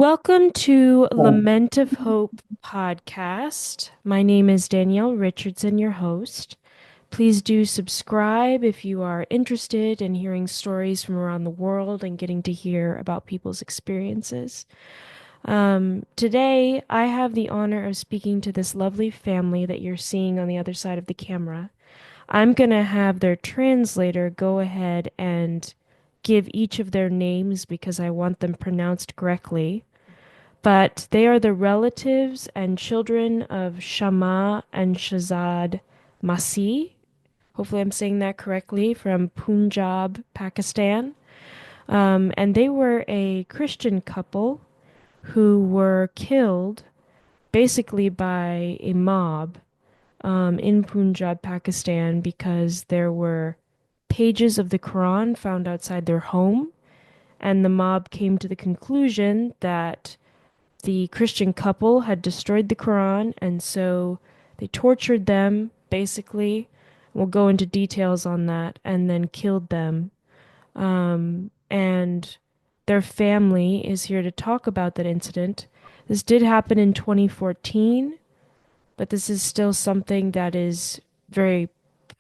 Welcome to Lament of Hope podcast. My name is Danielle Richardson, your host. Please do subscribe if you are interested in hearing stories from around the world and getting to hear about people's experiences. Today, I have the honor of speaking to this lovely family that you're seeing on the other side of the camera. I'm going to have their translator go ahead and give each of their names because I want them pronounced correctly. But they are the relatives and children of Shama and Shahzad Masih. Hopefully, I'm saying that correctly, from Punjab, Pakistan. And they were a Christian couple who were killed basically by a mob in Punjab, Pakistan, because there were pages of the Quran found outside their home. And the mob came to the conclusion that the Christian couple had destroyed the Quran, and so they tortured them, basically. We'll go into details on that, and then killed them. And their family is here to talk about that incident. This did happen in 2014, but this is still something that is very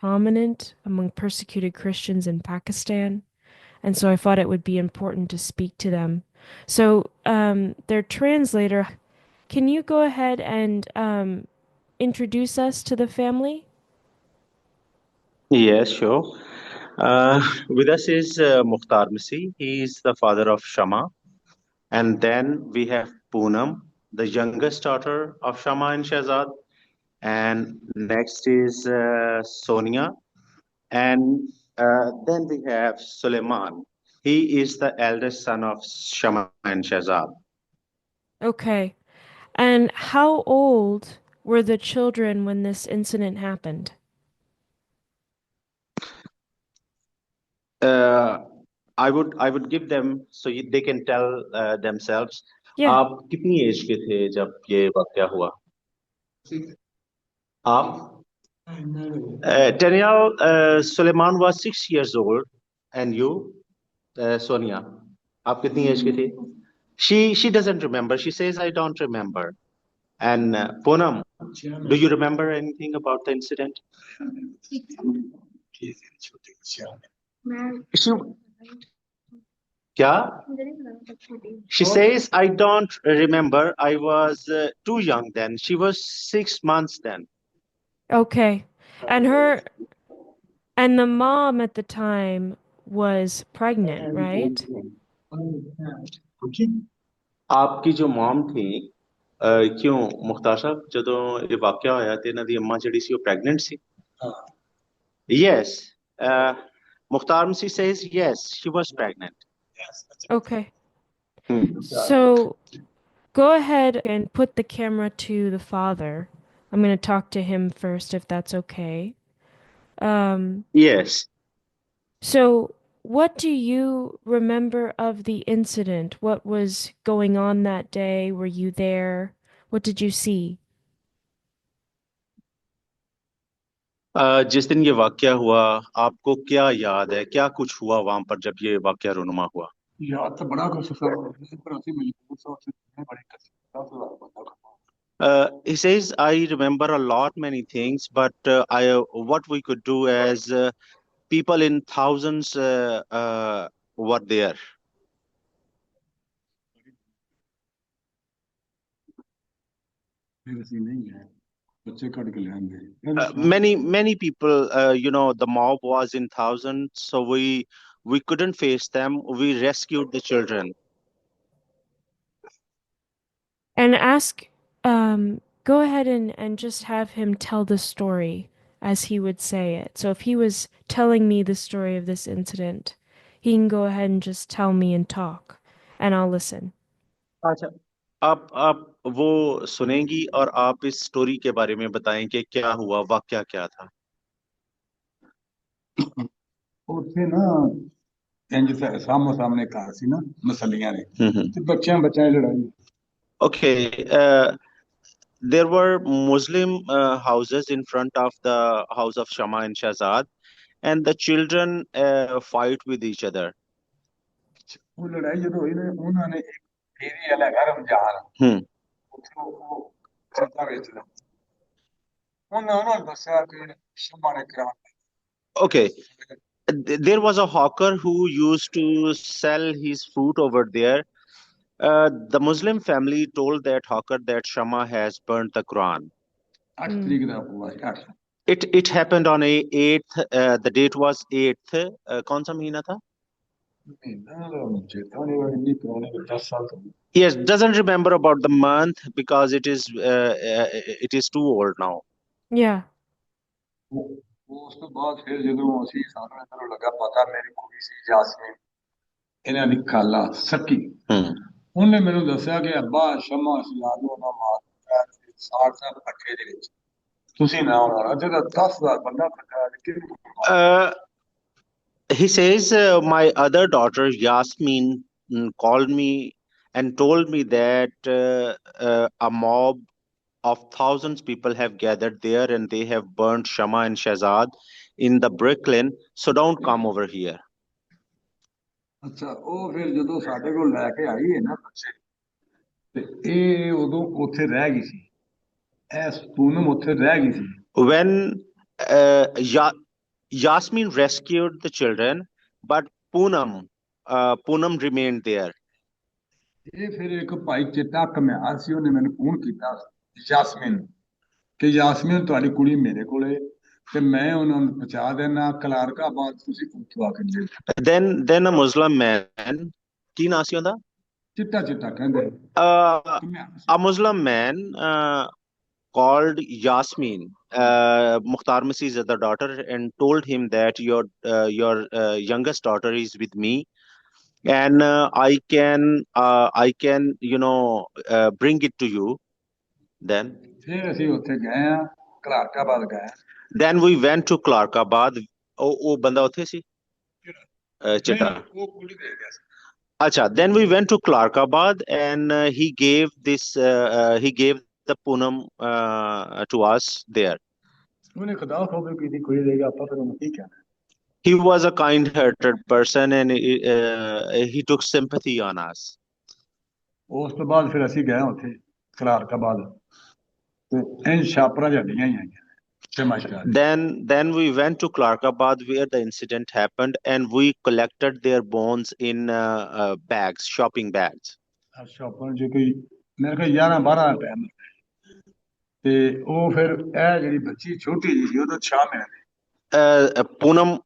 prominent among persecuted Christians in Pakistan. And so I thought it would be important to speak to them. So, their translator, can you go ahead and introduce us to the family? Yes, sure. With us is Mukhtar Masih. He is the father of Shama. And then we have Poonam, the youngest daughter of Shama and Shahzad. And next is Sonia. And then we have Suleiman. He is the eldest son of Shama and Shahzad. Okay. And how old were the children when this incident happened? Uh, I would give them so they can tell themselves. Yeah. आप कितनी as के थे जब ये वाकया हुआ? आप? Danielle, Suleiman was 6 years old, and you, Sonia, आप कितनी एज की थी? She doesn't remember. She says, I don't remember. And Poonam, do you remember anything about the incident? She, क्या? She says, I don't remember. I was too young then. She was 6 months then. Okay. And the mom at the time was pregnant, right? आपकी जो mom थी क्यों मुख्तार साहब ਜਦੋਂ ਇਹ ਵਾਕਿਆ ਹੋਇਆ ਤੇ ਇਹਨਾਂ ਦੀ ਅੰਮਾ ਜਿਹੜੀ ਸੀ ਉਹ pregnant C? Yes. Mukhtar Masi says yes, she was pregnant. Okay. Hmm. So go ahead and put the camera to the father. I'm going to talk to him first, if that's okay. Yes. So what do you remember of the incident? What was going on that day? Were you there? What did you see? जिस दिन ये वाकया हुआ आपको क्या याद है क्या कुछ हुआ वहां पर जब ये वाकया रुनुमा हुआ? याद तो बड़ा कुछ सर पर असि मजबूर सा उससे बड़े कष्ट He says, I remember a lot many things, but what we could do as people in thousands were there. फिर ਅਸੀਂ नहीं है बच्चे कट के ले आएंगे Many people, the mob was in thousands, so we couldn't face them. We rescued the children. And go ahead and just have him tell the story as he would say it. So if he was telling me the story of this incident, he can go ahead and just tell me and talk, and I'll listen. अच्छा, आप वो सुनेंगी और आप इस story के बारे में बताएं कि क्या हुआ, वाकया क्या था? ਉੱਥੇ ਨਾ ਇੰਜ ਸਾਹਮਣੇ ਸਾਹਮਣੇ ਘਰ ਸੀ ਨਾ ਮਸਲੀਆਂ ਨੇ ਤੇ ਬੱਚਿਆਂ ਬੱਚਿਆਂ ਦੀ ਲੜਾਈ Okay, there were Muslim houses in front of the house of Shama and Shahzad, and the children fight with each other. ਉਹ ਲੜਾਈ ਜਦੋਂ ਹੋਈ ਨਾ ਉਹਨਾਂ ਨੇ ਇੱਕ ਏਰੀਆ ਹੈਗਾ ਰਮਜ਼ਾਨ ਉੱਥੇ ਉਹ ਚੀਜ਼ਾਂ ਵੇਚਦਾ ਉਹਨਾਂ ਨੂੰ ਦੱਸਿਆ ਕਿ ਸ਼ਮਾ ਨੇ ਕਰਾ Okay. There was a hawker who used to sell his fruit over there. The Muslim family told that hawker that Shama has burnt the Quran. 8 ਤਰੀਕ ਦਾ ਹੋਇਆ 8 It happened on a 8th. The date was 8th. कौन सा महीना था? ਮਹੀਨਾ ਦਾ ਚੇਤਾ ਨਹੀਂ ਇੰਨੀ ਪੁਰਾਣੀ 10 ਸਾਲ ਤੋਂ Yes, doesn't remember about the month because it is too old now. Yeah. ਉਸ ਤੋਂ ਬਾਅਦ ਫਿਰ ਜਦੋਂ ਅਸੀਂ ਸਾਨੂੰ ਇੱਧਰੋਂ ਲੱਗਾ ਪਤਾ ਮੇਰੀ ਕੁੜੀ ਸੀ ਜਾਸਮੀਨ ਇਹਨਾਂ ਦੀ ਖਾਲਾ ਸੱਕੀ ਉਹਨੇ ਮੈਨੂੰ ਦੱਸਿਆ ਕਿ ਅੱਬਾ ਸ਼ਮਾ ਸ਼ਹਿਜ਼ਾਦ ਦਾ ਮਾਰ 60 ਸਾਲ ਪੱਠੇ ਦੇ ਵਿੱਚ ਤੁਸੀਂ ਨਾ ਆਉਣਾ ਜਿਹੜਾ 10,000 ਬੰਦਾ ਪੱਠਾ He says, my other daughter Yasmin called me and told me that a mob of thousands people have gathered there and they have burnt Shama and Shahzad in the brick lane. So don't come over here. ਅੱਛਾ ਉਹ ਫਿਰ ਜਦੋਂ ਸਾਡੇ ਕੋਲ ਲੈ ਕੇ ਆਈ ਹੈ ਨਾ ਬੱਚੇ ਤੇ ਇਹ ਉਦੋਂ ਉੱਥੇ ਰਹਿ ਗਈ ਸੀ ਐਸ ਪੂਨਮ ਉੱਥੇ ਰਹਿ ਗਈ ਸੀ When Yasmin rescued the children, but Poonam remained there. ਇਹ ਫਿਰ ਇੱਕ ਭਾਈ ਚਿੱਟਾ ਘਮਿਆਰ ਸੀ ਉਹਨੇ ਮੈਨੂੰ ਫੋਨ ਕੀਤਾ ਯਾਸਮੀਨ ਕਿ ਯਾਸਮੀਨ ਤੁਹਾਡੀ ਕੁੜੀ ਮੇਰੇ ਕੋਲੇ ਤੇ ਮੈਂ ਉਹਨਾਂ ਨੂੰ ਪਹੁੰਚਾ ਦੇਣਾ ਕਲਾਰਕਾਬਾਦ ਤੁਸੀਂ ਉੱਥੋਂ ਆ ਕੇ ਲੈ Then a Muslim man, ਕੀ ਨਾਂ ਸੀ ਉਹਦਾ? ਚਿੱਟਾ ਚਿੱਟਾ ਕਹਿੰਦੇ A Muslim man called Yasmin, Mukhtar Masih's other daughter, and told him that your youngest daughter is with me, and I can bring it to you. Then ਫਿਰ ਅਸੀਂ ਉੱਥੇ ਗਏ ਆ ਕਲਾਰਕਾਬਾਦ ਗਏ then we went to Clarkabad. ਉਹ ਬੰਦਾ ਉੱਥੇ ਸੀ ਚਿੱਟਾ ਉਹ ਕੁੜੀ ਦੇ ਗਿਆ ਸੀ Acha, then we went to Clarkabad and he gave the Poonam to us there. ਉਹਨੇ ਖੁਦਾ ਖੋਬੇ ਕੀਤੀ ਕੁੜੀ ਦੇ ਗਿਆ ਆਪਾਂ ਫਿਰ ਉਹਨੂੰ ਕੀ ਕਹਿਣਾ He was a kind-hearted person and he took sympathy on us. ਉਸ ਤੋਂ ਬਾਅਦ ਫਿਰ ਅਸੀਂ ਗਏ ਉੱਥੇ ਕਲਾਰਕਾਬਾਦ ਤੇ ਇਹ ਛਾਪਰਾਂ ਜੱਡੀਆਂ ਹੀ ਆਈਆਂ Then we went to Clarkabad where the incident happened and we collected their bones in bags, shopping bags. ਛਾਪਰਾਂ ਚ ਕੋਈ ਮੇਰੇ ਕੋਲ 11 12 ਟਾਈਮ ਤੇ ਉਹ ਫਿਰ ਇਹ ਜਿਹੜੀ ਬੱਚੀ ਛੋਟੀ ਜਿਹੀ ਸੀ ਉਹਦਾ 6 ਮਹੀਨੇ Poonam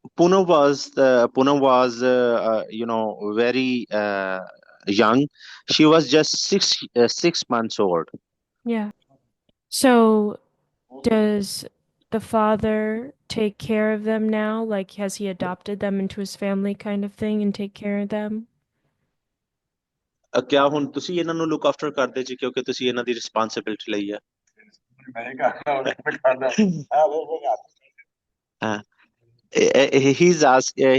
was very young. She was just 6 months old. Yeah. So does the father take care of them now? Like, has he adopted them into his family kind of thing and take care of them? क्या ਹੁਣ ਤੁਸੀਂ ਇਹਨਾਂ ਨੂੰ look after ਕਰਦੇ ਜੀ ਕਿਉਂਕਿ ਤੁਸੀਂ ਇਹਨਾਂ ਦੀ ਰਿਸਪਾਂਸਿਬਿਲਿਟੀ ਲਈ ਹੈ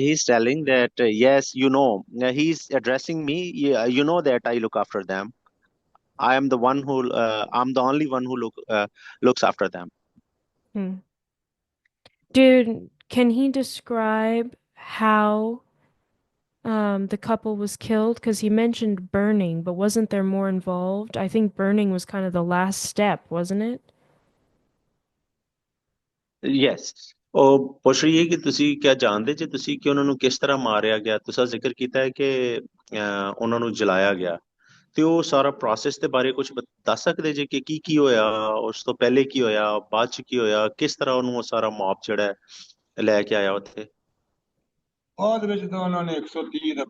he's telling that yes he's addressing me you know that I look after them I am the one who I'm the only one who looks after them. Dude, can he describe how the couple was killed? Because he mentioned burning, but wasn't there more involved? I think burning was kind of the last step, wasn't it? Yes. ਉਹ ਪੁੱਛ ਰਹੀ ਹੈ ਕਿ ਤੁਸੀਂ ਕਿਆ ਜਾਣਦੇ ਜੇ ਤੁਸੀਂ ਕਿ ਉਹਨਾਂ ਨੂੰ ਕਿਸ ਤਰ੍ਹਾਂ ਮਾਰਿਆ ਗਿਆ ਤੁਸੀਂ ਜ਼ਿਕਰ ਕੀਤਾ ਹੈ ਕਿ ਉਹਨਾਂ ਨੂੰ ਜਲਾਇਆ ਗਿਆ ਤੇ ਉਹ ਸਾਰਾ ਪ੍ਰੋਸੈਸ ਦੇ ਬਾਰੇ ਕੁਝ ਦੱਸ ਸਕਦੇ ਜੇ ਕਿ ਕੀ ਹੋਇਆ ਉਸ ਤੋਂ ਪਹਿਲੇ ਕੀ ਹੋਇਆ ਬਾਅਦ ਚ ਕੀ ਹੋਇਆ ਕਿਸ ਤਰ੍ਹਾਂ ਉਹਨੂੰ ਉਹ ਸਾਰਾ ਮੌਬ ਜਿਹੜਾ ਲੈ ਕੇ ਆਇਆ ਉੱਥੇ ਬਾਅਦ ਵਿੱਚ ਤਾਂ ਉਹਨਾਂ ਨੇ 130 ਦਾ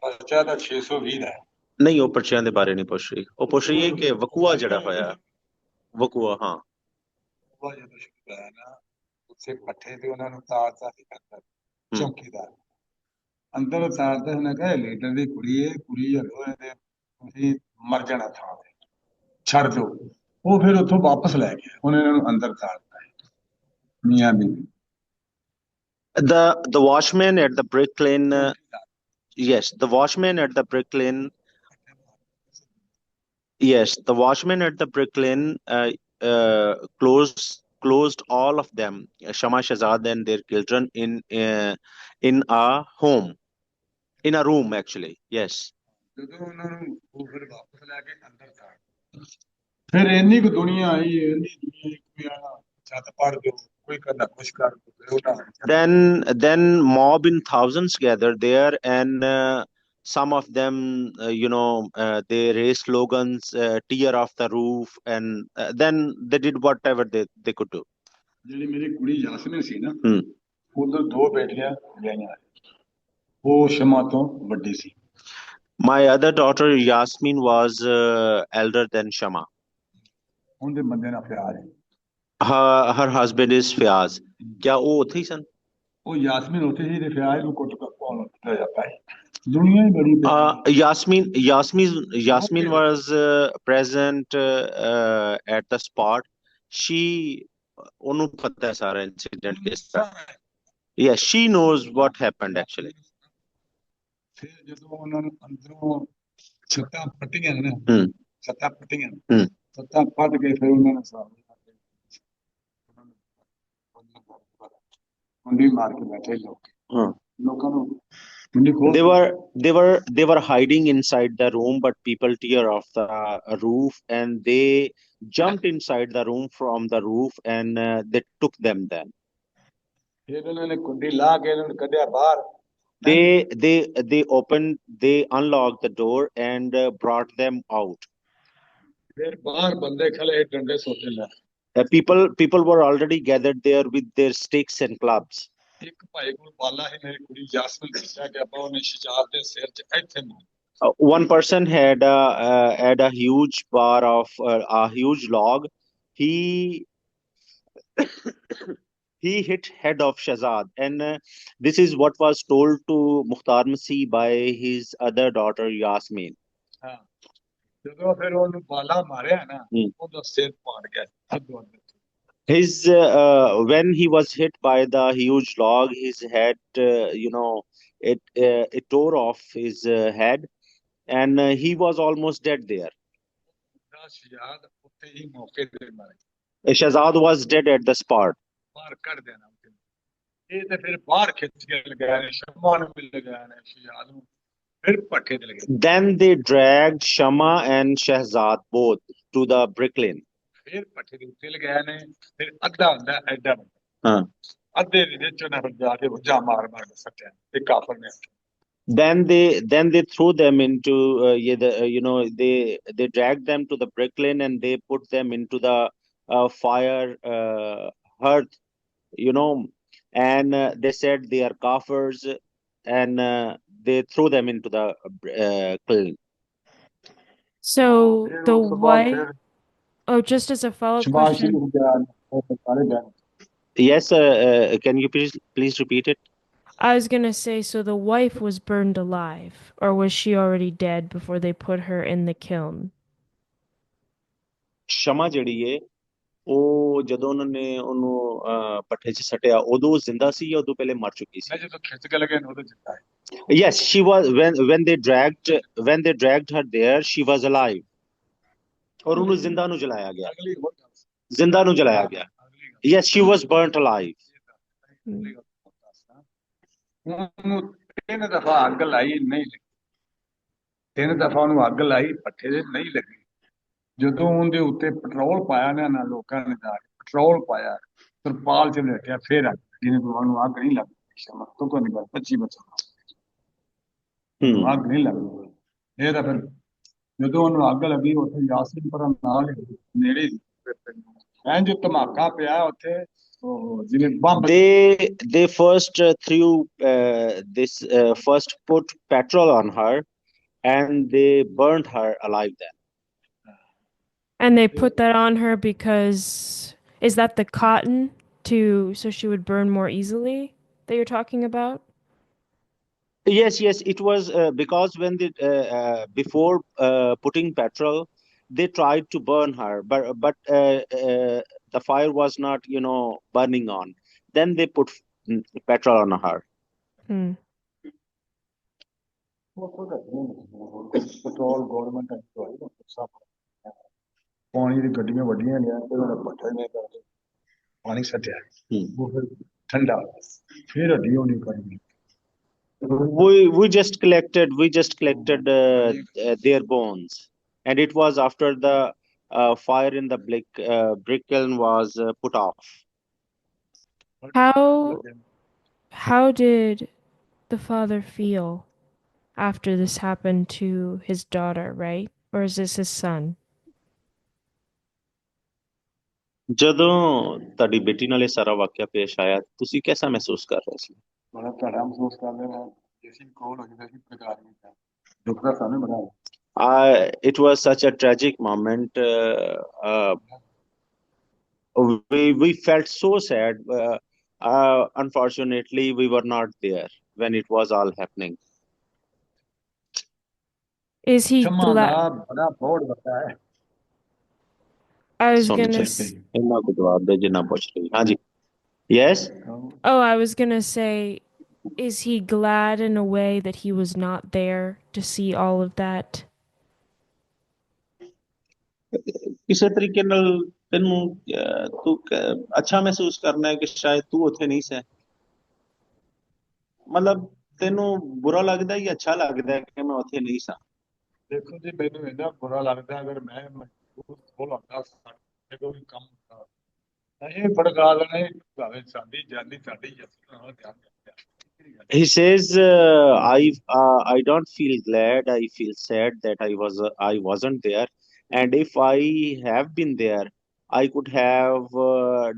ਪਰਚਾ ਦਾ 620 ਦਾ ਨਹੀਂ ਉਹ ਪਰਚਿਆਂ ਦੇ ਬਾਰੇ ਨਹੀਂ ਪੁੱਛ ਰਹੀ ਉਹ ਪੁੱਛ ਰਹੀ ਹੈ ਕਿ ਵਕੂਆ ਜਿਹੜਾ ਹੋਇਆ ਵਕੂਆ ਹਾਂ ਉਹ ਜਦੋਂ ਸ਼ੁਰੂ ਹੋਇਆ ਨਾ ਉੱਥੇ ਪੱਠੇ ਤੇ ਉਹਨਾਂ ਨੂੰ ਤਾਰਦਾ ਸੀ ਕਰਦਾ ਚੌਕੀਦਾਰ ਅੰਦਰ ਤਾਰਦੇ ਉਹਨੇ ਕਹੇ ਲੀਡਰ ਦੀ ਕੁੜੀ ਹੈ ਕੁੜੀ ਹੋਏ ਤੇ ਤੁਸੀਂ ਮਰ ਜਾਣਾ ਥਾਂ ਤੇ ਛੱਡ ਦਿਓ ਉਹ ਫਿਰ ਉੱਥੋਂ ਵਾਪਸ ਲੈ ਗਿਆ ਉਹਨੇ ਇਹਨਾਂ ਨੂੰ ਅੰਦਰ ਤਾਰਦਾ ਮੀਆਂ ਬੀਬੀ the watchman at the brick lane yes the watchman at the brick lane yes the watchman at the brick lane closed all of them Shama Shahzad and their children in a home in a room actually yes ਜਦੋਂ ਉਹਨਾਂ ਨੂੰ ਉਹ ਫਿਰ ਵਾਪਸ ਲੈ ਕੇ ਅੰਦਰ ਤਾਰ ਫਿਰ ਇੰਨੀ ਕੁ ਦੁਨੀਆ ਆਈ ਕੋਈ ਆਣਾ ਛੱਤ ਪੜ ਦਿਓ ਕੋਈ ਕਰਨਾ ਕੁਛ ਕਰ ਦਿਓ Then mob in thousands gathered there, and some of them, they raised slogans, tear off the roof, and then they did whatever they could do. ਜਿਹੜੀ ਮੇਰੀ ਕੁੜੀ ਯਾਸਮੀਨ ਸੀ ਨਾ ਉਧਰ ਦੋ ਬੇਟੀਆਂ ਵਿਆਹੀਆਂ ਉਹ ਸ਼ਮਾ ਤੋਂ ਵੱਡੀ ਸੀ My other daughter Yasmin was elder than Shama. ਉਹਦੇ ਬੰਦੇ ਨਾਲ ਪਿਆਰ ਹੈ Her husband is Fiaz. क्या वो ਉੱਥੇ ਹੀ ਸਨ? ਉਹ ਯਾਸਮੀਨ ਉੱਥੇ ਸੀ ਤੇ ਫਿਆਜ਼ ਨੂੰ ਕੁੱਟ ਕੇ ਪਾਉਣ ਦਿੱਤਾ ਜਾਂਦਾ ਹੈ ਦੁਨੀਆ ਹੀ ਬੜੀ Yasmin was present at the spot. She ਉਹਨੂੰ ਪਤਾ ਹੈ ਸਾਰਾ incident ਕਿਸ ਤਰ੍ਹਾਂ. Yeah, she knows what happened actually. ਫਿਰ ਜਦੋਂ ਉਹਨਾਂ ਨੂੰ ਅੰਦਰੋਂ ਛੱਤਾਂ ਪੱਟੀਆਂ ਨਾ ਛੱਤਾਂ ਪੱਟੀਆਂ ਛੱਤਾਂ ਪੱਟ ਕੇ ਫਿਰ ਉਹਨਾਂ ਨੇ ਸਾਹਮਣੇ ਕੁੰਡੀ ਮਾਰ ਕੇ ਬੈਠੇ ਲੋਕਾਂ ਨੂੰ they were hiding inside the room, but people tear off the roof and they jumped inside the room from the roof, and they took them then. ਫਿਰ ਉਹਨਾਂ ਨੇ ਕੁੰਡੀ ਲਾ ਕੇ ਇਹਨਾਂ ਨੂੰ ਕੱਢਿਆ ਬਾਹਰ they unlocked the door and brought them out. ਫਿਰ ਬਾਹਰ ਬੰਦੇ ਖਲੇ ਡੰਡੇ ਸੋਟੇ ਲੈ people were already gathered there with their sticks and clubs. ਇੱਕ ਭਾਈ ਕੋਲ ਬਾਲਾ ਹੈ ਮੇਰੀ ਕੁੜੀ ਜਾਸਮਨ ਦੱਸਿਆ ਕਿ ਆਪਾਂ ਉਹਨੇ ਸ਼ਹਜ਼ਾਦ ਦੇ ਸਿਰ 'ਚ ਇੱਥੇ one person had a huge bar of a huge log. He hit head of Shahzad, and this is what was told to Mukhtar Masih by his other daughter Yasmin. ਜਦੋਂ ਫਿਰ ਉਹਨੂੰ ਬਾਲਾ ਮਾਰਿਆ ਨਾ ਉਹਦਾ ਸਿਰ ਪਾੜ ਗਿਆ ਅੱਧੋ his when he was hit by the huge log, his head it tore off his head, and he was almost dead there. Shahzad was dead at the spot. Then they dragged Shama and Shahzad both to the brick lane. ਫਿਰ ਪੱਠੇ ਦੇ ਉੱਤੇ ਲਗਾਇਆ ਨੇ ਫਿਰ ਅੱਧਾ ਹੁੰਦਾ ਐਡਾ ਅੱਧੇ ਦੇ ਵਿੱਚ ਉਹਨਾਂ ਜਾ ਕੇ ਵੱਜਾ ਮਾਰ ਕੇ ਸੱਟਿਆ ਤੇ ਕਾਫਰ ਨੇ then they threw them into they dragged them to the brick lane and they put them into the fire hearth, and they said they are kafirs, and they threw them into the kiln. So the wife. Oh, just as a follow-up question. Yes, can you please repeat it? I was going to say, so the wife was burned alive, or was she already dead before they put her in the kiln? Shama ਜਿਹੜੀ ਹੈ ਉਹ ਜਦੋਂ ਉਹਨਾਂ ਨੇ ਉਹਨੂੰ ਪੱਠੇ 'ਚ ਸੱਟਿਆ ਉਦੋਂ ਜ਼ਿੰਦਾ ਸੀ ਜਾਂ ਉਦੋਂ ਪਹਿਲੇ ਮਰ ਚੁੱਕੀ ਸੀ? ਜਦੋਂ ਖਿੱਚ ਕੇ ਲਗੇ ਉਦੋਂ ਜ਼ਿੰਦਾ ਹੈ. Yes, she was when they dragged her there, she was alive. और उन्हें जिंदा नु जलाया गया. जिंदा नु जलाया गया. Yes, she was burnt alive. तीन दफा अग लाई नहीं लगी. तीन दफा ਉਹਨੂੰ ਅੱਗ ਲਾਈ ਪੱਠੇ ਦੇ ਨਹੀਂ ਲੱਗੀ. ਜਦੋਂ ਉਹਦੇ ਉੱਤੇ ਪੈਟਰੋਲ ਪਾਇਆ ਨਾ ਲੋਕਾਂ ਨੇ ਜਾ ਕੇ ਪੈਟਰੋਲ ਪਾਇਆ ਤਰਪਾਲ ਚ ਲੇਟਿਆ ਫਿਰ ਜਿਹਨੇ ਤੁਹਾਨੂੰ ਅੱਗ ਨਹੀਂ ਲੱਗੀ. ਸ਼ਮਾ ਤੋਂ ਕੋਈ ਗੱਲ 25 ਬੱਚਾ ਅੱਗ ਨਹੀਂ ਲੱਗੀ. ਇਹ ਤਾਂ ਫਿਰ ਜਦੋਂ ਉਹਨੂੰ ਅੱਗ ਲੱਗੀ ਉੱਥੇ ਯਾਸੀਨ ਪਰ ਨਾਲ ਨੇੜੇ ਐਂ ਜੋ ਧਮਾਕਾ ਪਿਆ ਉੱਥੇ ਜਿਵੇਂ bomb. They first threw this first put petrol on her and they burned her alive then. And they put that on her because is that the cotton so she would burn more easily that you're talking about? Yes, it was because when they before putting petrol, they tried to burn her, but the fire was not, burning on. Then they put petrol on her. Petrol government ਪਾਣੀ ਦੀ ਗੱਡੀਆਂ ਵੱਡੀਆਂ ਲਿਆ ਤੇ ਉਹਨਾਂ ਪੱਠੇ ਨੇ ਕਰਕੇ ਪਾਣੀ ਸੱਟਿਆ ਉਹ ਫਿਰ ਠੰਡਾ ਫਿਰ ਹੱਡੀ ਹੋਣੀ ਕਰਨੀ We just collected their bones, and it was after the fire in the brick kiln was put off. How how did the father feel after this happened to his daughter, right? Or is this his son? ਜਦੋਂ ਤੁਹਾਡੀ ਬੇਟੀ ਨਾਲ ਇਹ ਸਾਰਾ ਵਾਕਿਆ ਪੇਸ਼ ਆਇਆ, ਤੁਸੀਂ ਕਿਹਦਾ ਮਹਿਸੂਸ ਕਰ ਰਹੇ ਸੀ? ਬੜਾ ਭੈੜਾ ਮਹਿਸੂਸ ਕਰਦੇ ਨੇ ਜੇ ਅਸੀਂ ਕੋਲ ਹੋ ਜਾਂਦਾ ਸੀ ਪ੍ਰਕਾਰ ਨਹੀਂ ਦੁੱਖ ਦਾ ਸਾਨੂੰ ਬੜਾ It was such a tragic moment. We felt so sad. Unfortunately, we were not there when it was all happening. Is he Shama the glad? ਬੜਾ ਬਹੁਤ ਵੱਡਾ ਹੈ I was ਸੁਣ gonna ਚ ਇੰਨਾ ਕੁ ਜਵਾਬ ਦੇ ਜਿੰਨਾ ਪੁੱਛ ਰਹੀ। ਹਾਂਜੀ, yes. Oh, I was gonna say, is he glad in a way that he was not there to see all of that? ਕਿਸੇ ਤਰੀਕੇ ਨਾਲ ਤੈਨੂੰ ਤੂੰ ਅੱਛਾ ਮਹਿਸੂਸ ਕਰਨਾ ਹੈ ਕਿ ਸ਼ਾਇਦ ਤੂੰ ਉੱਥੇ ਨਹੀਂ ਸੀ। ਮਤਲਬ ਤੈਨੂੰ ਬੁਰਾ ਲੱਗਦਾ ਜਾਂ ਅੱਛਾ ਲੱਗਦਾ ਕਿ ਮੈਂ ਉੱਥੇ ਨਹੀਂ ਸਾਂ? ਦੇਖੋ ਜੀ ਮੈਨੂੰ ਇੰਨਾ ਬੁਰਾ ਲੱਗਦਾ ਅਗਰ ਮੈਂ ਮਜ਼ਬੂਰ ਹੋ ਲੱਗਦਾ ਸਾਡੇ ਕੋਲ ਕੰਮ ਹੁੰਦਾ ਅਸੀਂ ਫੜਕਾ ਲੈਣੇ ਭਾਵੇਂ ਸਾਡੀ ਜਾਨੀ ਸਾਡੀ ਜੱਸੀ ਨਾਲ ਧਿਆਨ ਰੱਖਿਆ He says, I don't feel glad. I feel sad that I wasn't there, and if I have been there, I could have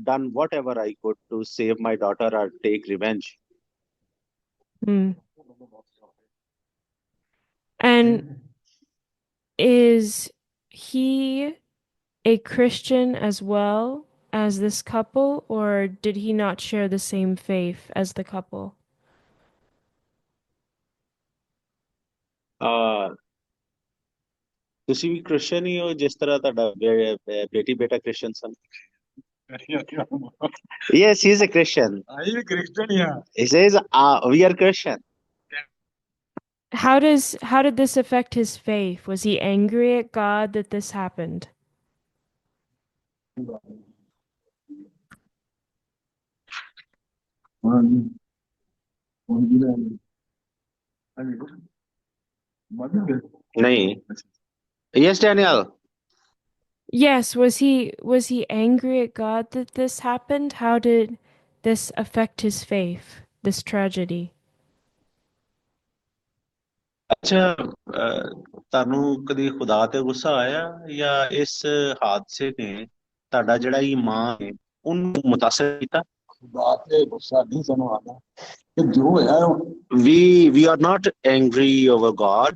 done whatever I could to save my daughter or take revenge. Hmm. And is he a Christian as well as this couple, or did he not share the same faith as the couple? Uh, ਤੁਸੀਂ ਵੀ Christian ਹੀ ਹੋ ਜਿਸ ਤਰ੍ਹਾਂ ਤੁਹਾਡਾ ਬੇਟੀ ਬੇਟਾ Christian ਸਨ? Yes, he's a Christian. ਅਸੀਂ Christian ਹੀ ਹਾਂ He says, we are Christian. How did this affect his faith? Was he angry at God that this happened? नहीं. Yes, Daniel. Yes, was he angry at God that this happened? How did this affect his faith, this tragedy? ਅੱਛਾ, ਤੁਹਾਨੂੰ ਕਦੀ ਖੁਦਾ ਤੇ ਗੁੱਸਾ ਆਇਆ ਜਾਂ ਇਸ ਹਾਦਸੇ ਨੇ ਤੁਹਾਡਾ ਜਿਹੜਾ ਈਮਾਨ ਹੈ ਉਹਨੂੰ ਮੁਤਾਸਰ ਕੀਤਾ? ਖੁਦਾ ਤੇ ਗੁੱਸਾ ਨਹੀਂ ਸਾਨੂੰ ਆਉਂਦਾ ਕਿ ਜੋ ਹੋਇਆ We are not angry over God.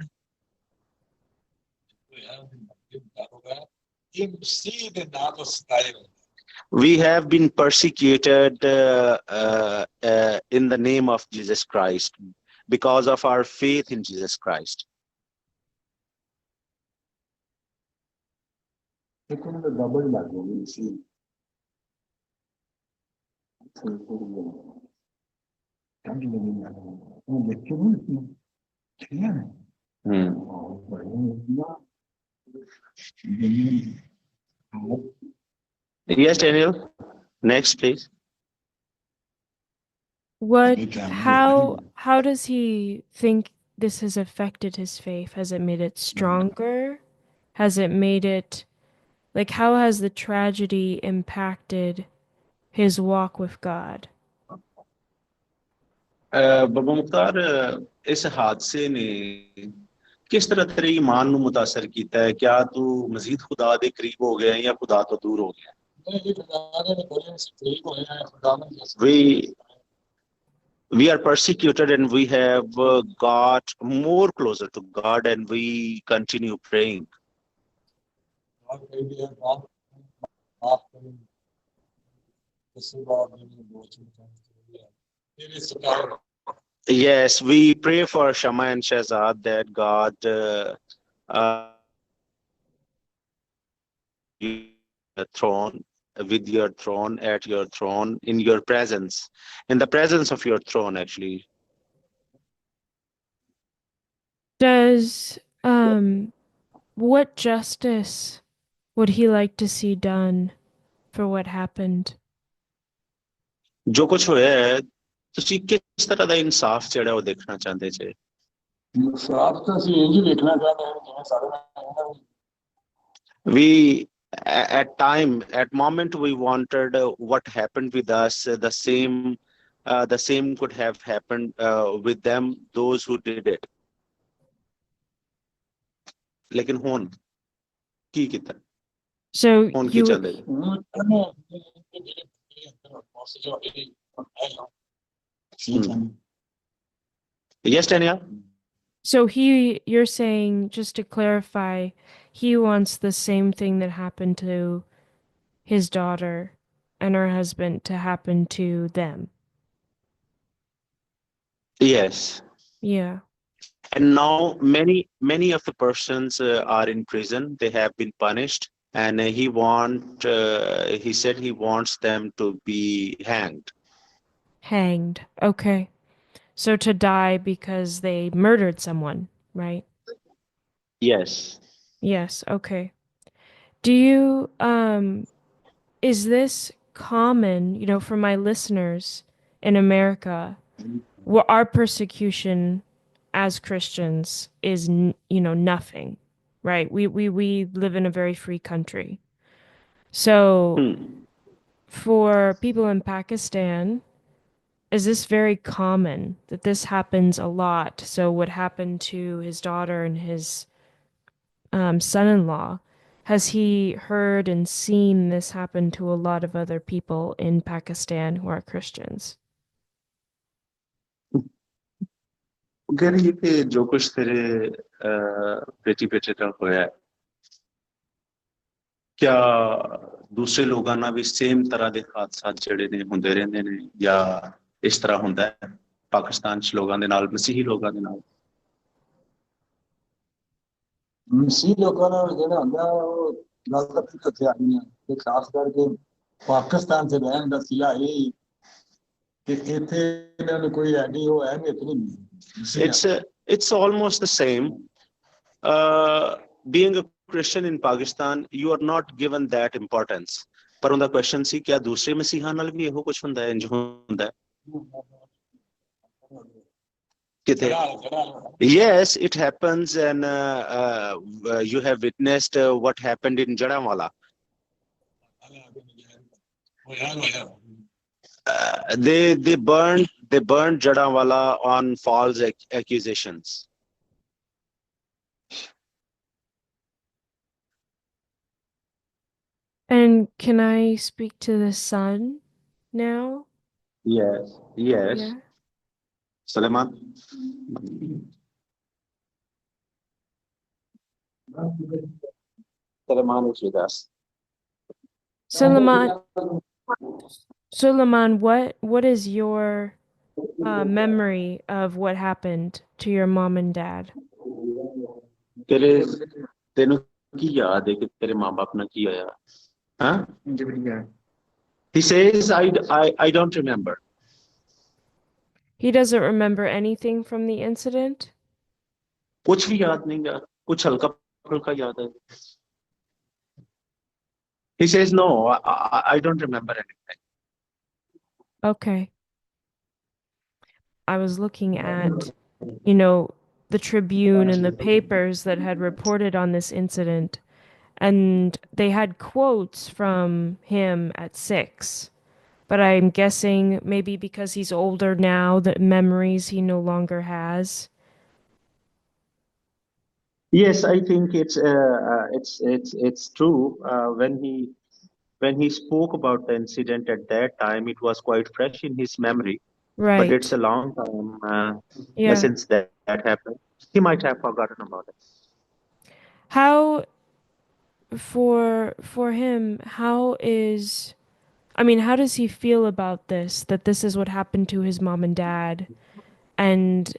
ਇਹ ਮਸੀਹ ਦੇ ਨਾਮ ਤੋਂ ਸਤਾਏ We have been persecuted in the name of Jesus Christ because of our faith in Jesus Christ. ਇੱਕ ਉਹਨਾਂ ਦਾ ਡਬਲ ਲੱਗ ਗਈ ਸੀ ਸਮਝ ਨਹੀਂ ਆਇਆ ਉਹ ਦੇਖੋ ਨਾ ਠੀਕ ਹੈ Yes, Daniel. Next, please. How does he think this has affected his faith? Has it made it stronger? Has it made it like how has the tragedy impacted his walk with God? ਬਾਬਾ ਮੁਖਤਾਰ, ਇਸ ਹਾਦਸੇ ਨੇ ਕਿਸ ਤਰ੍ਹਾਂ ਤੇਰੇ ਈਮਾਨ ਨੂੰ ਮੁਤਾਸਰ ਕੀਤਾ ਹੈ? ਕਿਆ ਤੂੰ ਮਜ਼ੀਦ ਖੁਦਾ ਦੇ ਕਰੀਬ ਹੋ ਗਿਆ ਜਾਂ ਖੁਦਾ ਤੋਂ ਦੂਰ ਹੋ ਗਿਆ? We are persecuted and we have got more closer to God and we continue praying. Yes, we pray for Shama and Shahzad that God throne with your throne at your throne in your presence, in the presence of your throne actually. Does what justice would he like to see done for what happened? जो कुछ हुआ है ਤੁਸੀਂ ਕਿਸ ਤਰ੍ਹਾਂ ਦਾ ਇਨਸਾਫ ਜਿਹੜਾ ਉਹ ਦੇਖਣਾ ਚਾਹੁੰਦੇ ਜੇ? ਸਾਫ ਤਾਂ ਅਸੀਂ ਇੰਝ ਹੀ ਵੇਖਣਾ ਚਾਹੁੰਦੇ ਹਾਂ ਜਿਵੇਂ ਸਾਰੇ ਨਾਲ We at moment we wanted what happened with us, the same could have happened with them, those who did it. लेकिन ਹੁਣ ਕੀ ਕੀਤਾ? So ਹੁਣ ਕੀ you ਚੱਲਦਾ ਜੀ? Yes, Tanya? so you're saying, just to clarify, he wants the same thing that happened to his daughter and her husband to happen to them. Yes. Yeah. And now many of the persons are in prison. They have been punished, and he said he wants them to be hanged. Hanged. Okay. So to die because they murdered someone, right? Yes. Yes. Okay. Do you, is this common, for my listeners in America? Well, our persecution as Christians is, nothing, right? We live in a very free country. So Hmm. for people in Pakistan, is this very common that this happens a lot? So what happened to his daughter and his son-in-law, has he heard and seen this happen to a lot of other people in Pakistan who are Christians? कह रही है कि जो कुछ तेरे बेटी बेटे का होया है, क्या दूसरे लोगों ਨਾਲ ਵੀ ਸੇਮ ਤਰ੍ਹਾਂ ਦੇ ਹਾਦਸਾ ਜਿਹੜੇ ਨੇ ਹੁੰਦੇ ਰਹਿੰਦੇ ਨੇ, ਜਾਂ ਇਸ ਤਰ੍ਹਾਂ ਹੁੰਦਾ ਹੈ ਪਾਕਿਸਤਾਨ ਚ ਲੋਕਾਂ ਦੇ ਨਾਲ, ਮਸੀਹੀ ਲੋਕਾਂ ਦੇ ਨਾਲ? ਮਸੀਹ ਲੋਕਾਂ ਨਾਲ ਜਿਹੜਾ ਹੁੰਦਾ ਉਹ ਗੱਲ ਤਾਂ ਫਿਰ ਕਿੱਥੇ ਆਣੀ ਹੈ ਤੇ ਖਾਸ ਕਰਕੇ ਪਾਕਿਸਤਾਨ 'ਚ ਰਹਿਣ ਦਾ ਸਿਲਾ ਇਹ ਕਿ ਇੱਥੇ ਇਹਨਾਂ ਨੂੰ ਕੋਈ ਐਡੀ ਉਹ ਅਹਿਮੀਅਤ ਨਹੀਂ ਮਿਲਦੀ It's almost the same. Being a Christian in Pakistan, you are not given that importance. ਪਰ ਉਹਦਾ ਕੁਐਸਚਨ ਸੀ, ਕਿਆ ਦੂਸਰੇ ਮਸੀਹਾਂ ਨਾਲ ਵੀ ਇਹੋ ਕੁਝ ਹੁੰਦਾ ਹੈ, ਇੰਜ ਹੁੰਦਾ ਹੈ ਕਿਤੇ? Yes, it happens, and you have witnessed what happened in Jadawala. They burned Jadawala on false accusations. And can I speak to the son now? Yes. Yes. Yeah. Suleiman. Suleiman is with us. Suleiman, Suleiman, what is your memory of what happened to your mom and dad? तेरे तेनू की याद है कि तेरे माँ बाप ने की होया? हाँ? He says, I don't remember. He doesn't remember anything from the incident? कुछ भी याद नहीं यार, कुछ हल्का फुल्का याद है. He says, no, I don't remember anything. Okay. I was looking at, the Tribune and the papers that had reported on this incident, and they had quotes from him at 6. But I'm guessing maybe because he's older now, that memories he no longer has. Yes, I think it's true. When he spoke about the incident at that time, it was quite fresh in his memory. But it's Right. a long time Yeah. since that happened. He might have forgotten about it. How for him, how does he feel about this, that this is what happened to his mom and dad, and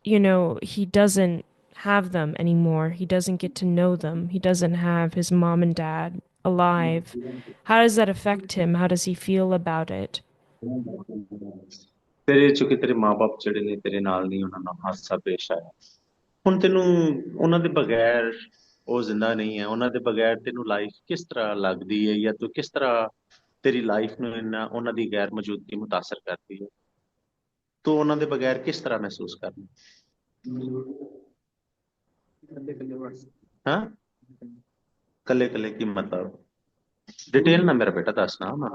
he doesn't have them anymore. He doesn't get to know them. He doesn't have his mom and dad alive. How does that affect him? How does he feel about it? ਤੇਰੇ ਚੁੱਕੇ ਤੇਰੇ ਮਾਪੇ ਜਿਹੜੇ ਨੇ ਤੇਰੇ ਨਾਲ ਨਹੀਂ, ਉਹਨਾਂ ਨਾਲ ਹਾਦਸਾ ਪੇਸ਼ ਆਇਆ. ਹੁਣ ਤੈਨੂੰ ਉਹਨਾਂ ਦੇ ਬਗੈਰ, ਉਹ ਜ਼ਿੰਦਾ ਨਹੀਂ ਹੈ, ਉਹਨਾਂ ਦੇ ਬਗੈਰ ਤੈਨੂੰ ਲਾਈਫ ਕਿਸ ਤਰ੍ਹਾਂ ਲੱਗਦੀ ਹੈ, ਜਾਂ ਤੂੰ ਕਿਸ ਤਰ੍ਹਾਂ ਤੇਰੀ ਲਾਈਫ ਨੂੰ ਉਹਨਾਂ ਦੀ ਗੈਰ ਮੌਜੂਦਗੀ ਮੁਤਾਸਰ ਕਰਦੀ ਹੈ? ਤੂੰ ਉਹਨਾਂ ਦੇ ਬਗੈਰ ਕਿਸ ਤਰ੍ਹਾਂ ਮਹਿਸੂਸ ਕਰਨਾ ਹਾਂ ਕੱਲੇ ਕੱਲੇ ਕੀ ਮਤਲਬ डिटेल ना मेरा बेटा दसना ना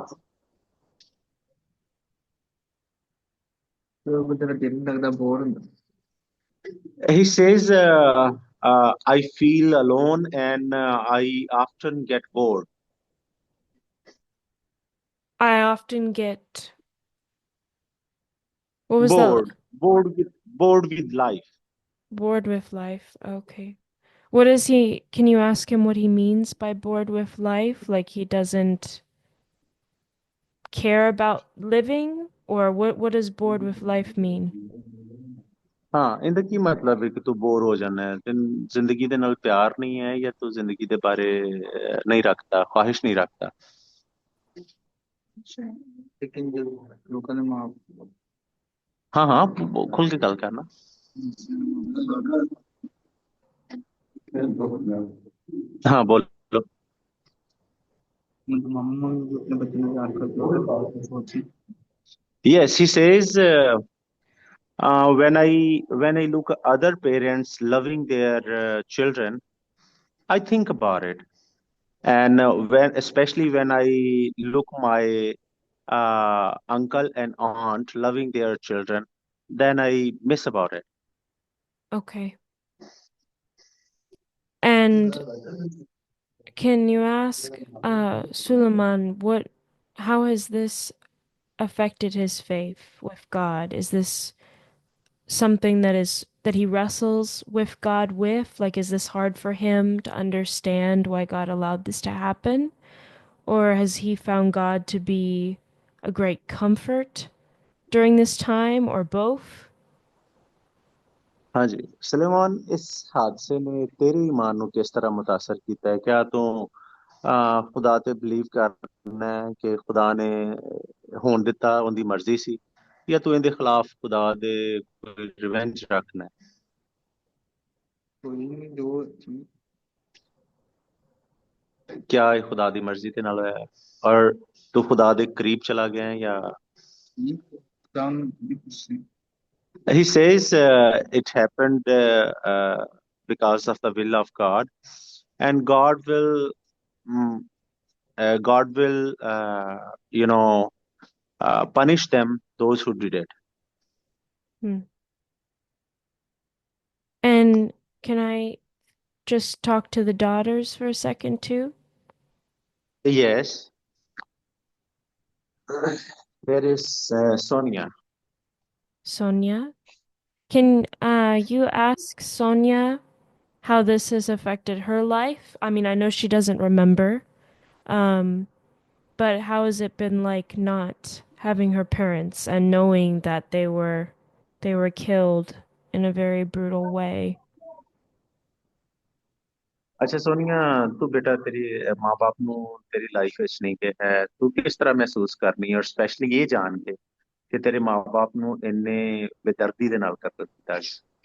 he says I feel alone and I often get bored I often get, what was that? bored bored with life Bored with life. Okay. What is he, can you ask him what he means by bored with life? Like he doesn't care about living? Or what does bored with life mean? हाँ ਇਹਦਾ ਕੀ ਮਤਲਬ ਹੈ ਕਿ ਤੂੰ bore ਹੋ ਜਾਣਾ ਹੈ ਤੈਨੂੰ ਜ਼ਿੰਦਗੀ ਦੇ ਨਾਲ ਪਿਆਰ ਨਹੀਂ ਹੈ ਜਾਂ ਤੂੰ ਜ਼ਿੰਦਗੀ ਦੇ ਬਾਰੇ ਨਹੀਂ ਰੱਖਦਾ ख्वाहिश नहीं रखता हाँ हाँ खुल के गल करना हाँ बोलो yes he says when I look at other parents loving their children I think about it and when especially when I look my uncle and aunt loving their children then I miss about it Okay. And can you ask Suleiman how has this affected his faith with God? Is this something that he wrestles with God with? Like, is this hard for him to understand why God allowed this to happen? Or has he found God to be a great comfort during this time, or both? हाँ जी सलेमान इस हादसे ने तेरे ईमान ਨੂੰ किस तरह मुतासर ਕੀਤਾ है क्या तू खुदा ते बिलीव करना है कि खुदा ने होਣ ਦਿੱਤਾ ਉਹਦੀ ਮਰਜ਼ੀ ਸੀ ਜਾਂ ਤੂੰ ਇਹਦੇ ਖਿਲਾਫ ਖੁਦਾ ਦੇ ਰਿਵੈਂਜ ਰੱਖਣਾ है क्या ਇਹ ਖੁਦਾ ਦੀ ਮਰਜ਼ੀ ਦੇ ਨਾਲ ਹੋਇਆ ਹੈ ਔਰ ਤੂੰ ਖੁਦਾ ਦੇ ਕਰੀਬ ਚਲਾ ਗਿਆ ਹੈ ਜਾਂ he says it happened because of the will of God and mm, God will punish them those who did it Hmm. And can I just talk to the daughters for a second too? yes there is Sonia Sonia? Can you ask Sonia how this has affected her life? I mean, I know she doesn't remember, um, but how has it been like not having her parents and knowing that they were killed in a very brutal way? अच्छा सोनिया तू बेटा तेरी माँ बाप ਨੂੰ ਤੇਰੀ life ਵਿੱਚ ਨਹੀਂ ਕਿ ਹੈ ਤੂੰ ਕਿਸ ਤਰ੍ਹਾਂ ਮਹਿਸੂਸ ਕਰਨੀ ਔਰ ਸਪੈਸ਼ਲੀ ਇਹ ਜਾਣ ਕੇ ਕਿ ਤੇਰੇ ਮਾँ ਬਾਪ ਨੂੰ ਇੰਨੇ ਬੇਦਰਦੀ ਦੇ ਨਾਲ ਕਤਲ ਕੀਤਾ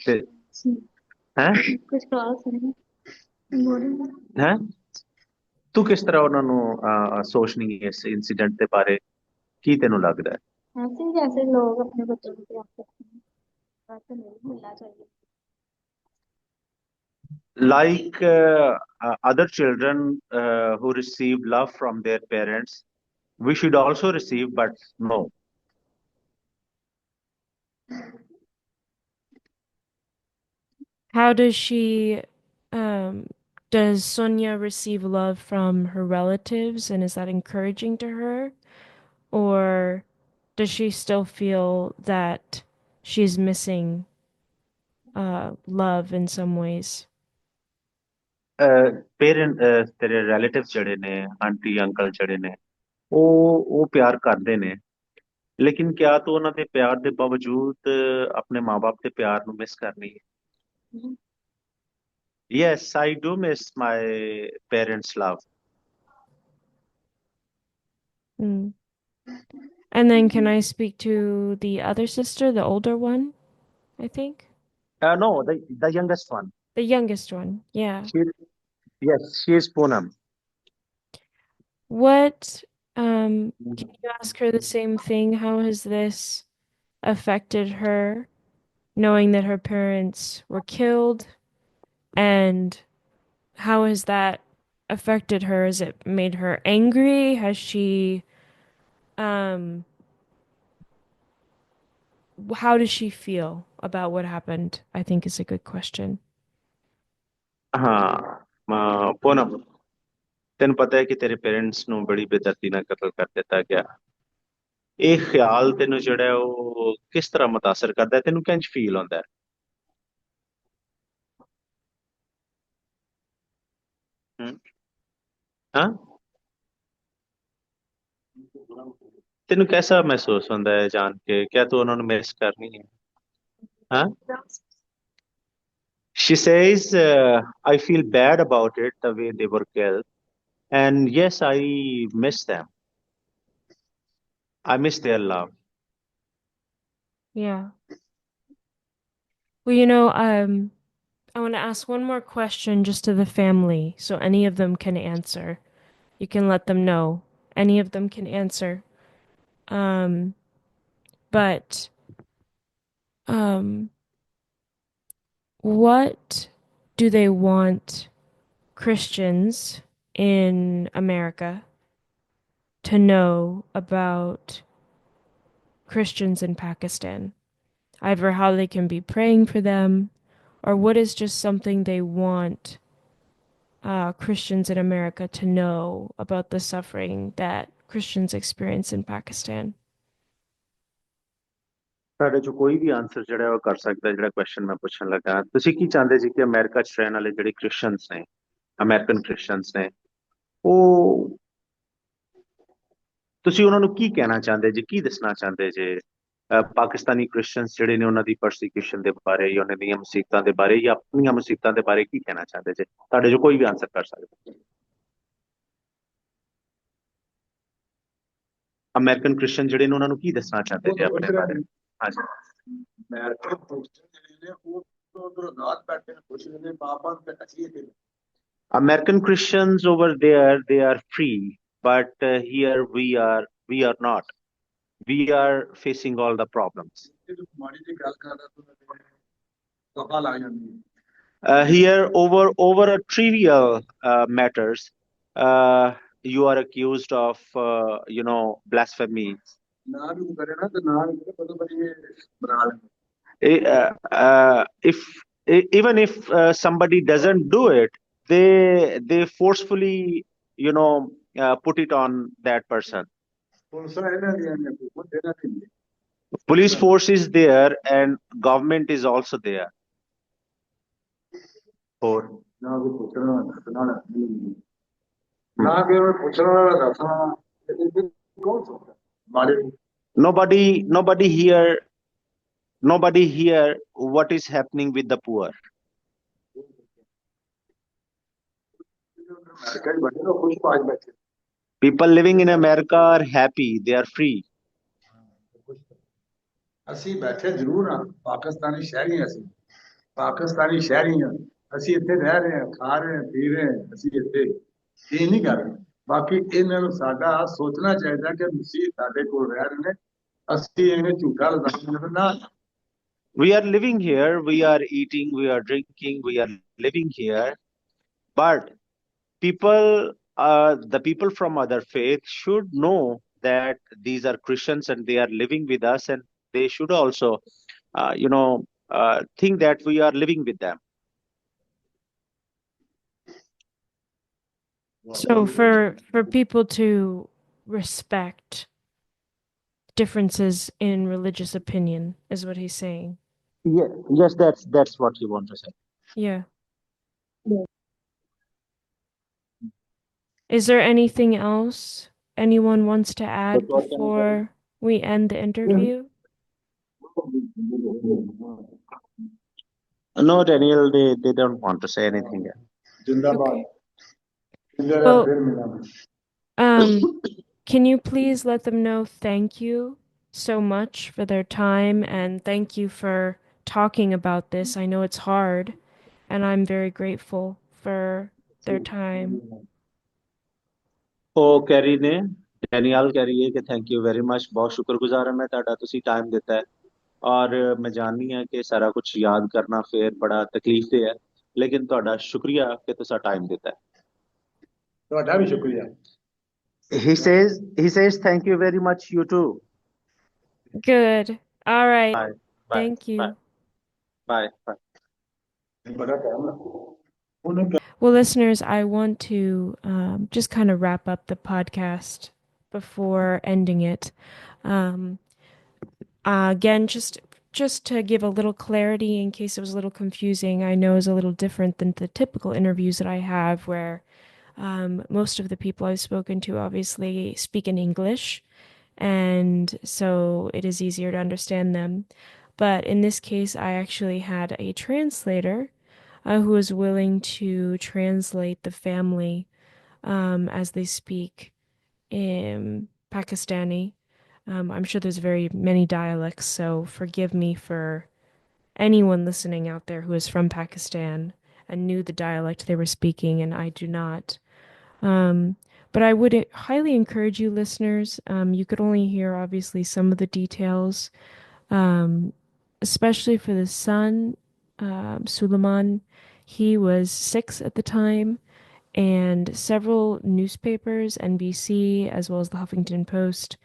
ਤੇ ਹੈ ਕੁਝ ਖਾਸ ਹੈ ਤੂੰ ਕਿਸ ਤਰ੍ਹਾਂ ਉਹਨਾਂ ਨੂੰ ਸੋਚਣੀ ਹੈ ਇਸ ਇੰਸੀਡੈਂਟ ਦੇ ਬਾਰੇ ਕੀ ਤੈਨੂੰ ਲੱਗਦਾ ਹੈ ऐसे ही जैसे लोग अपने बच्चों को प्यार करते हैं वैसे नहीं मिलना चाहिए like other children who receive love from their parents we should also receive but no How um, does Sonia receive love from her relatives, and is that encouraging to her? Or does she still feel that she's missing love in some ways? Parent ਤੇਰੇ relative ਜਿਹੜੇ ਨੇ aunty uncle ਜਿਹੜੇ ਨੇ ਉਹ ਪਿਆਰ ਕਰਦੇ ਨੇ ਲੇਕਿਨ ਕਿਆ ਤੂੰ ਉਹਨਾਂ ਦੇ ਪਿਆਰ ਦੇ ਬਾਵਜੂਦ ਆਪਣੇ ਮਾਪੇ ਦੇ ਪਿਆਰ ਨੂੰ ਮਿਸ ਕਰਨੀ ਹੈ yes I do miss my parents love Mm. And then can I speak to the other sister, the older one, I think? no the youngest one The youngest one, yeah. she yes she is Poonam What, can you ask her the same thing? How has this affected her knowing that her parents were killed, and how has that affected her? Has it made her angry? Has she, um, how does she feel about what happened? I think is a good question. हाँ पूनम, तेन पता है कि तेरे parents ਨੂੰ ਬੜੀ ਬੇਦਰਦੀ ਨਾਲ ਕਤਲ ਕਰ ਦਿੱਤਾ ਗਿਆ। ਇਹ ਖਿਆਲ ਤੈਨੂੰ ਜਿਹੜਾ ਹੈ ਉਹ ਕਿਸ ਤਰ੍ਹਾਂ ਮੁਤਾਸਰ ਕਰਦਾ ਹੈ, ਤੈਨੂੰ ਕਿੰਜ ਫੀਲ ਹੁੰਦਾ ਹੈ? ਹਮ? ਹਾਂ, ਤੈਨੂੰ कैसा महसूस ਹੁੰਦਾ ਹੈ ਜਾਣ ਕੇ, क्या तू ਉਹਨਾਂ ਨੂੰ ਮਿਸ ਕਰਨੀ है? हाँ, she says I feel bad about it the way they were killed, and yes, I miss them. I miss their love. Yeah. Well, I want to ask one more question just to the family, so any of them can answer. You can let them know. Any of them can answer. Um, but um, what do they want Christians in America to know about Christians in Pakistan? Either how they can be praying for them, or what is just something they want Christians in America to know about the suffering that Christians experience in Pakistan. ਸਾਡੇ ਚੋਂ ਕੋਈ ਵੀ answer ਜਿਹੜਾ ਉਹ ਕਰ ਸਕਦਾ, ਜਿਹੜਾ question ਮੈਂ ਪੁੱਛਣ ਲੱਗਾ। ਤੁਸੀਂ ਕੀ ਚਾਹੁੰਦੇ ਜੀ ਕਿ ਅਮਰੀਕਾ 'ਚ ਰਹਿਣ ਵਾਲੇ ਜਿਹੜੇ ਕ੍ਰਿਸਚੀਅਨਸ ਨੇ, ਅਮਰੀਕਨ ਕ੍ਰਿਸਚੀਅਨਸ ਨੇ, ਉਹ ਤੁਸੀਂ ਉਹਨਾਂ ਨੂੰ ਕੀ ਕਹਿਣਾ ਚਾਹੁੰਦੇ ਜੀ, ਕੀ ਦੱਸਣਾ ਚਾਹੁੰਦੇ ਜੇ ਪਾਕਿਸਤਾਨੀ ਕ੍ਰਿਸਚੀਅਨਸ ਜਿਹੜੇ ਨੇ ਉਹਨਾਂ ਦੀ ਪਰਸੀਕਿਊਸ਼ਨ ਦੇ ਬਾਰੇ, ਜਾਂ ਉਹਨਾਂ ਦੀਆਂ ਮੁਸੀਬਤਾਂ ਦੇ ਬਾਰੇ, ਜਾਂ ਆਪਣੀਆਂ ਮੁਸੀਬਤਾਂ ਦੇ ਬਾਰੇ ਕੀ ਕਹਿਣਾ ਚਾਹੁੰਦੇ ਜੇ? ਤੁਹਾਡੇ ਚੋਂ ਕੋਈ ਵੀ ਆਨਸਰ ਕਰ ਸਕਦਾ। ਅਮਰੀਕਨ ਕ੍ਰਿਸਚੀਅਨ ਜਿਹੜੇ ਨੇ ਉਹਨਾਂ ਨੂੰ ਕੀ ਦੱਸਣਾ ਚਾਹੁੰਦੇ ਜੇ ਆਪਣੇ ਬਾਰੇ? ਹਾਂਜੀ। ਅਮਰੀਕਨ ਕ੍ਰਿਸਚਨ ਜਿਹੜੇ ਨੇ ਉਹ ਉਧਰ ਰਾਤ ਬੈਠੇ ਨੇ, ਖੁਸ਼ ਨੇ, ਬਾਬਾ ਤੇ ਅਸੀਂ ਇੱਥੇ। American Christians over there, they are free, but here we are not. We are facing all the problems. Here, over a trivial matters, you are accused of blasphemy. If even if somebody doesn't do it, they forcefully put it on that person. Police force is there and government is also there. Or nobody here what is happening with the poor. People living in America are happy, they are free. ਅਸੀਂ ਬੈਠੇ ਜ਼ਰੂਰ ਹਾਂ, ਪਾਕਿਸਤਾਨੀ ਸ਼ਹਿਰੀ ਅਸੀਂ, ਪਾਕਿਸਤਾਨੀ ਸ਼ਹਿਰੀ ਹਾਂ, ਅਸੀਂ ਇੱਥੇ ਰਹਿ ਰਹੇ ਹਾਂ, ਖਾ ਰਹੇ ਹਾਂ, ਪੀ ਰਹੇ ਹਾਂ, ਅਸੀਂ ਇੱਥੇ ਇਹ ਨਹੀਂ ਕਰ ਰਹੇ। ਬਾਕੀ ਇਹਨਾਂ ਨੂੰ ਸਾਡਾ ਸੋਚਣਾ ਚਾਹੀਦਾ ਕਿ ਮਸੀਹ ਸਾਡੇ ਕੋਲ ਰਹਿ ਰਹੇ ਨੇ, ਅਸੀਂ ਇਹਨੇ ਝੂਠਾ ਲਗਾਉਂਦੇ ਨਾ। We are living here, we are eating, we are drinking, we are living here, but the people from other faith should know that these are Christians and they are living with us, and they should also think that we are living with them. So for people to respect differences in religious opinion is what he's saying. Yes, that's what you want to say. Yeah. Is there anything else anyone wants to add before we end the interview? No, Daniel, they don't want to say anything. Okay. Well, can you please let them know thank you so much for their time, and thank you for talking about this. I know it's hard, and I'm very grateful for their time. ਉਹ ਕਹਿ ਰਹੀ ਨੇ, Daniel ਕਹਿ ਰਹੀ ਹੈ ਕਿ thank you very much, ਬਹੁਤ ਸ਼ੁਕਰਗੁਜ਼ਾਰ ਹਾਂ ਮੈਂ ਤੁਹਾਡਾ, ਤੁਸੀਂ ਟਾਈਮ ਦਿੱਤਾ ਹੈ। ਔਰ ਮੈਂ ਜਾਣਦੀ ਹਾਂ ਕਿ ਸਾਰਾ ਕੁਝ ਯਾਦ ਕਰਨਾ ਫਿਰ ਬੜਾ ਤਕਲੀਫ ਦੇ ਹੈ, ਲੇਕਿਨ ਤੁਹਾਡਾ ਸ਼ੁਕਰੀਆ ਕਿ ਤੁਸੀਂ ਟਾਈਮ ਦਿੱਤਾ ਹੈ। ਤੁਹਾਡਾ ਵੀ ਸ਼ੁਕਰੀਆ। He says thank you very much, you too. Good. All right. Bye. Bye. Thank Bye. you. Bye. Bye. ਬੜਾ ਟਾਈਮ ਲੱਗਦਾ ਉਹਨੇ Well, listeners, I want to just kind of wrap up the podcast before ending it. Um, again, just to give a little clarity in case it was a little confusing, I know is a little different than the typical interviews that I have, where most of the people I've spoken to obviously speak in English, and so it is easier to understand them. But in this case, I actually had a translator who was willing to translate the family as they speak in Pakistani. I'm sure there's very many dialects, so forgive me for anyone listening out there who is from Pakistan and knew the dialect they were speaking, and I do not. Um, but I would highly encourage you, listeners. You could only hear, obviously, some of the details, um, especially for the son, Suleiman. He was 6 at the time, and several newspapers, NBC, as well as the Huffington Post,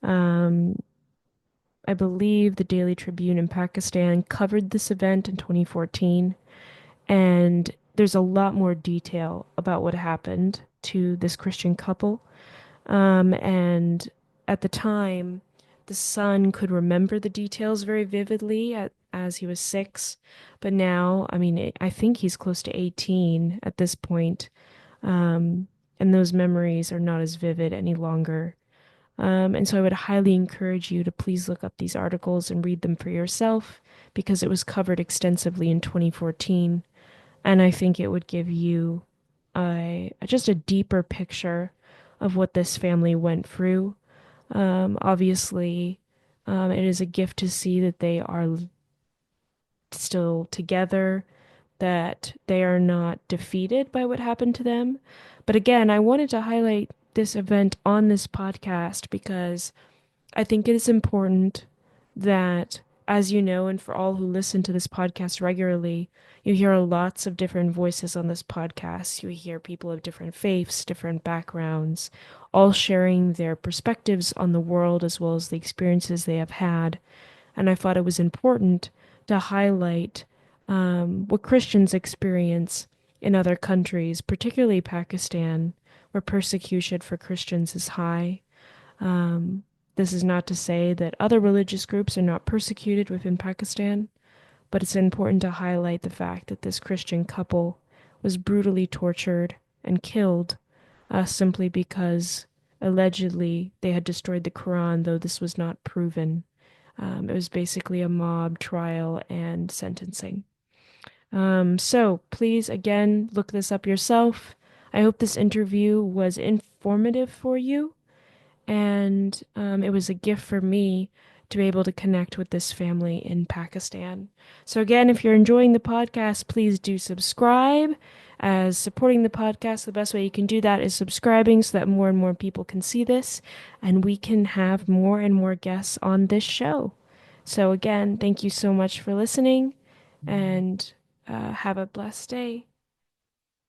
um, I believe the Daily Tribune in Pakistan, covered this event in 2014. And there's a lot more detail about what happened to this Christian couple. And at the time, the son could remember the details very vividly as he was 6. But now, I mean, I think he's close to 18 at this point. Um, and those memories are not as vivid any longer. And so I would highly encourage you to please look up these articles and read them for yourself because it was covered extensively in 2014. And I think it would give you just a deeper picture of what this family went through. Obviously, it is a gift to see that they are still together, that they are not defeated by what happened to them. But again, I wanted to highlight this event on this podcast because I think it is important that, as you know, and for all who listen to this podcast regularly, you hear lots of different voices on this podcast. You hear people of different faiths, different backgrounds, all sharing their perspectives on the world as well as the experiences they have had. And I thought it was important to highlight what Christians experience in other countries, particularly Pakistan, where persecution for Christians is high. Um, this is not to say that other religious groups are not persecuted within Pakistan, but it's important to highlight the fact that this Christian couple was brutally tortured and killed simply because allegedly they had destroyed the Quran, though this was not proven. It was basically a mob trial and sentencing. So please, again, look this up yourself. I hope this interview was informative for you, and it was a gift for me to be able to connect with this family in Pakistan. So, again, if you're enjoying the podcast, please do subscribe. As supporting the podcast, the best way you can do that is subscribing so that more and more people can see this and we can have more and more guests on this show. So, again, thank you so much for listening and have a blessed day.